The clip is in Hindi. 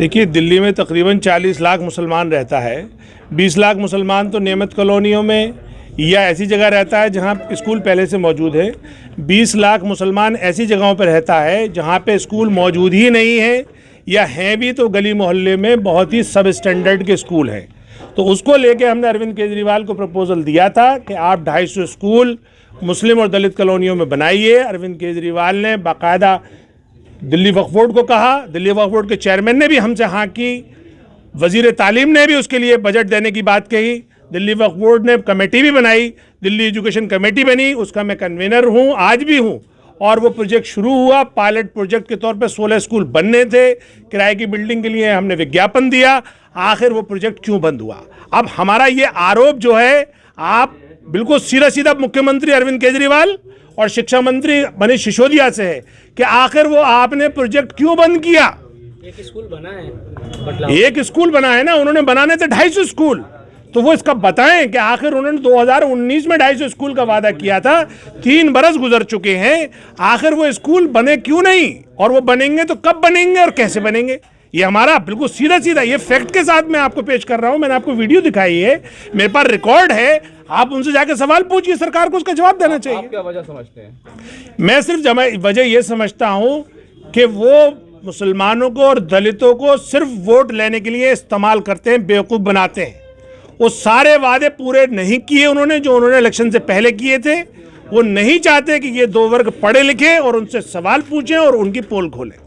देखिए, दिल्ली में तकरीबन 40 लाख मुसलमान रहता है। 20 लाख मुसलमान तो नियमित कॉलोनियों में या ऐसी जगह रहता है जहां स्कूल पहले से मौजूद है। 20 लाख मुसलमान ऐसी जगहों पर रहता है जहां पे स्कूल मौजूद ही नहीं है, या हैं भी तो गली मोहल्ले में बहुत ही सब स्टैंडर्ड के स्कूल हैं। तो उसको लेके हमने अरविंद केजरीवाल को प्रपोजल दिया था कि आप 250 स्कूल मुस्लिम और दलित कॉलोनियों में बनाइए। अरविंद केजरीवाल ने बाकायदा दिल्ली वक्फ बोर्ड को कहा, दिल्ली वक्फ बोर्ड के चेयरमैन ने भी हमसे हाँ की, वजीर तालीम ने भी उसके लिए बजट देने की बात कही, दिल्ली वक्फ बोर्ड ने कमेटी भी बनाई, दिल्ली एजुकेशन कमेटी बनी, उसका मैं कन्वीनर हूँ, आज भी हूँ। और वो प्रोजेक्ट शुरू हुआ, पायलट प्रोजेक्ट के तौर पे 16 स्कूल बनने थे, किराए की बिल्डिंग के लिए हमने विज्ञापन दिया। आखिर वो प्रोजेक्ट क्यों बंद हुआ? अब हमारा ये आरोप जो है, आप बिल्कुल सीधा सीधा मुख्यमंत्री अरविंद केजरीवाल और शिक्षा मंत्री मनीष सिसोदिया से है कि आखिर वो आपने प्रोजेक्ट क्यों बंद किया? एक स्कूल बना है, एक स्कूल बना है ना, उन्होंने बनाने थे 250 स्कूल। तो वो इसका बताएं कि आखिर उन्होंने 2019 में 250 स्कूल का वादा किया था, 3 बरस गुजर चुके हैं, आखिर वो स्कूल बने क्यों नहीं? और वो बनेंगे तो कब बनेंगे और कैसे बनेंगे? ये हमारा बिल्कुल सीधा सीधा ये फैक्ट के साथ मैं आपको पेश कर रहा हूं। मैंने आपको वीडियो दिखाई है, मेरे पास रिकॉर्ड है, आप उनसे जाके सवाल पूछिए, सरकार को उसका जवाब देना चाहिए। आप क्या वजह समझते हैं? मैं सिर्फ वजह ये समझता हूं कि वो मुसलमानों को और दलितों को सिर्फ वोट लेने के लिए इस्तेमाल करते हैं, बेवकूफ़ बनाते हैं। वो सारे वादे पूरे नहीं किए उन्होंने जो उन्होंने इलेक्शन से पहले किए थे। वो नहीं चाहते कि ये 2 वर्ग पढ़े लिखे और उनसे सवाल पूछें और उनकी पोल खोलें।